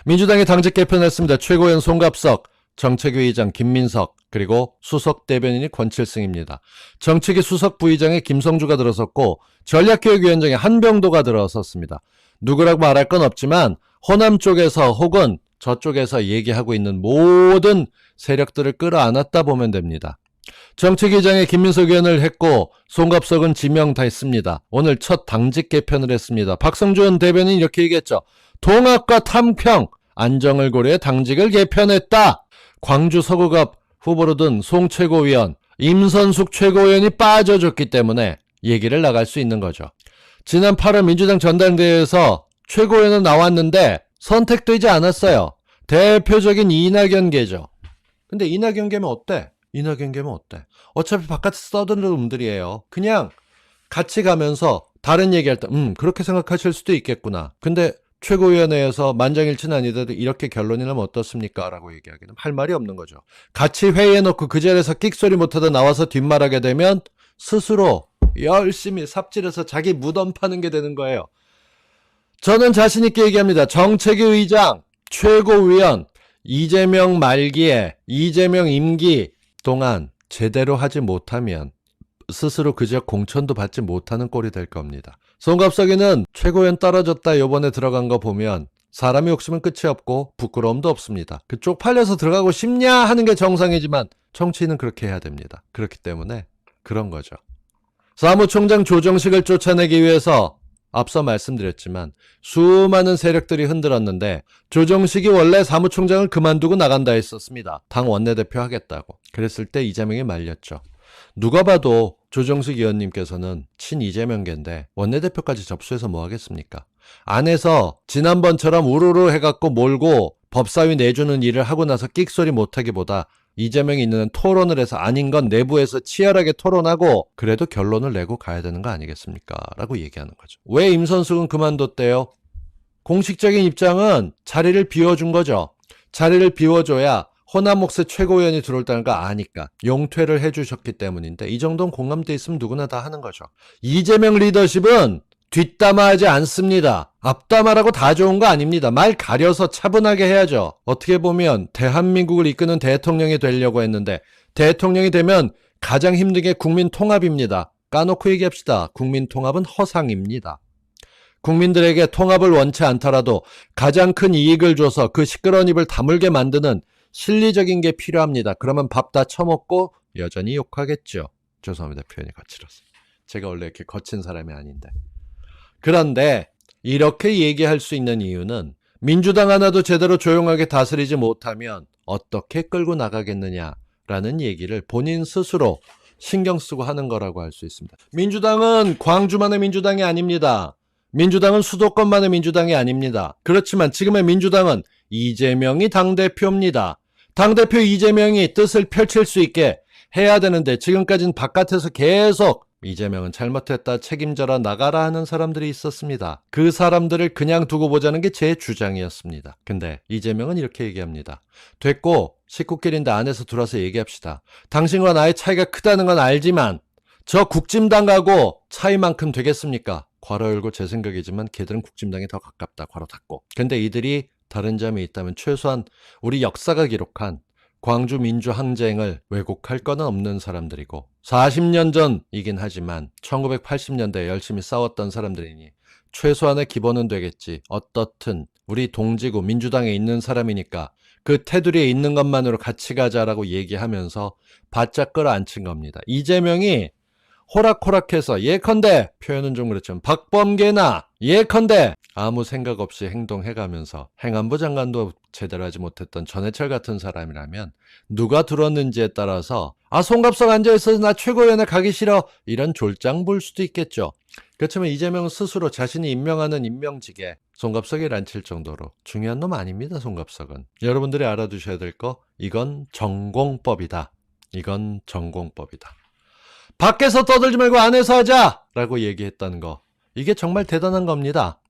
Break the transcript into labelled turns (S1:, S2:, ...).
S1: 민주당이 당직 개편했습니다. 최고위원 송갑석, 정책위 의장 김민석, 그리고 수석 대변인이 권칠승입니다. 정책위 수석 부의장에 김성주가 들어섰고 전략기획위원장에 한병도가 들어섰습니다. 누구라고 말할 건 없지만 호남 쪽에서 혹은 저쪽에서 얘기하고 있는 모든 세력들을 끌어안았다 보면 됩니다. 정책위장에 김민석 의원을 했고 송갑석은 지명 다 했습니다. 오늘 첫 당직 개편을 했습니다. 박성준 대변인이 이렇게 얘기했죠. 통합과 탐평, 안정을 고려해 당직을 개편했다. 광주 서구갑 후보로 든 송 최고위원, 임선숙 최고위원이 빠져줬기 때문에 얘기를 나갈 수 있는 거죠. 지난 8월 민주당 전당대회에서 최고위원은 나왔는데 선택되지 않았어요. 대표적인 이낙연계죠. 근데 이낙연계면 어때? 이낙연계면 어때? 어차피 바깥에서 떠드는 놈들이에요. 그냥 같이 가면서 다른 얘기할 때 그렇게 생각하실 수도 있겠구나. 근데 최고위원회에서 만장일치는 아니더라도 이렇게 결론이 나면 어떻습니까? 라고 얘기하기는 할 말이 없는 거죠. 같이 회의해놓고 그 자리에서 끽소리 못하다 나와서 뒷말하게 되면 스스로 열심히 삽질해서 자기 무덤 파는 게 되는 거예요. 저는 자신 있게 얘기합니다. 정책위 의장, 최고위원, 이재명 말기에 이재명 임기 동안 제대로 하지 못하면 스스로 그 지역 공천도 받지 못하는 꼴이 될 겁니다. 송갑석이는 최고위원 떨어졌다 요번에 들어간 거 보면 사람이 욕심은 끝이 없고 부끄러움도 없습니다. 그쪽 팔려서 들어가고 싶냐 하는 게 정상이지만 정치인은 그렇게 해야 됩니다. 그렇기 때문에 그런 거죠. 사무총장 조정식을 쫓아내기 위해서 앞서 말씀드렸지만 수많은 세력들이 흔들었는데 조정식이 원래 사무총장을 그만두고 나간다 했었습니다. 당 원내대표 하겠다고. 그랬을 때 이재명이 말렸죠. 누가 봐도 조정식 의원님께서는 친 이재명계인데 원내대표까지 접수해서 뭐 하겠습니까? 안에서 지난번처럼 우르르 해갖고 몰고 법사위 내주는 일을 하고 나서 끽소리 못하기보다 이재명이 있는 토론을 해서 아닌 건 내부에서 치열하게 토론하고 그래도 결론을 내고 가야 되는 거 아니겠습니까? 라고 얘기하는 거죠. 왜 임선숙은 그만뒀대요? 공식적인 입장은 자리를 비워준 거죠. 자리를 비워줘야 호남 몫의 최고위원이 들어올다는 거 아니까 용퇴를 해주셨기 때문인데 이 정도는 공감돼 있으면 누구나 다 하는 거죠. 이재명 리더십은 뒷담화하지 않습니다. 앞담화라고 다 좋은 거 아닙니다. 말 가려서 차분하게 해야죠. 어떻게 보면 대한민국을 이끄는 대통령이 되려고 했는데 대통령이 되면 가장 힘든 게 국민 통합입니다. 까놓고 얘기합시다. 국민 통합은 허상입니다. 국민들에게 통합을 원치 않더라도 가장 큰 이익을 줘서 그 시끄러운 입을 다물게 만드는 실리적인 게 필요합니다. 그러면 밥 다 처먹고 여전히 욕하겠죠. 죄송합니다. 표현이 거칠어서. 제가 원래 이렇게 거친 사람이 아닌데. 그런데 이렇게 얘기할 수 있는 이유는 민주당 하나도 제대로 조용하게 다스리지 못하면 어떻게 끌고 나가겠느냐라는 얘기를 본인 스스로 신경 쓰고 하는 거라고 할 수 있습니다. 민주당은 광주만의 민주당이 아닙니다. 민주당은 수도권만의 민주당이 아닙니다. 그렇지만 지금의 민주당은 이재명이 당대표입니다. 당대표 이재명이 뜻을 펼칠 수 있게 해야 되는데 지금까지는 바깥에서 계속 이재명은 잘못했다, 책임져라, 나가라 하는 사람들이 있었습니다. 그 사람들을 그냥 두고 보자는 게 제 주장이었습니다. 근데 이재명은 이렇게 얘기합니다. 됐고 식구끼리인데 안에서 들어와서 얘기합시다. 당신과 나의 차이가 크다는 건 알지만 저 국진당 가고 차이만큼 되겠습니까? 괄호 열고 제 생각이지만 걔들은 국진당이 더 가깝다. 괄호 닫고. 근데 이들이 다른 점이 있다면 최소한 우리 역사가 기록한 광주 민주항쟁을 왜곡할 건 없는 사람들이고 40년 전이긴 하지만 1980년대에 열심히 싸웠던 사람들이니 최소한의 기본은 되겠지. 어떻든 우리 동지고 민주당에 있는 사람이니까 그 테두리에 있는 것만으로 같이 가자라고 얘기하면서 바짝 끌어안친 겁니다. 이재명이 호락호락해서 예컨대 표현은 좀 그렇지만 박범계나 예컨대 아무 생각 없이 행동해가면서 행안부 장관도 제대로 하지 못했던 전해철 같은 사람이라면 누가 들었는지에 따라서 송갑석 앉아있어서 나 최고위원회 가기 싫어 이런 졸장 볼 수도 있겠죠. 그렇지만 이재명은 스스로 자신이 임명하는 임명직에 송갑석이 란칠 정도로 중요한 놈 아닙니다. 송갑석은. 여러분들이 알아두셔야 될 거 이건 전공법이다. 이건 전공법이다. 밖에서 떠들지 말고 안에서 하자! 라고 얘기했다는 거. 이게 정말 대단한 겁니다.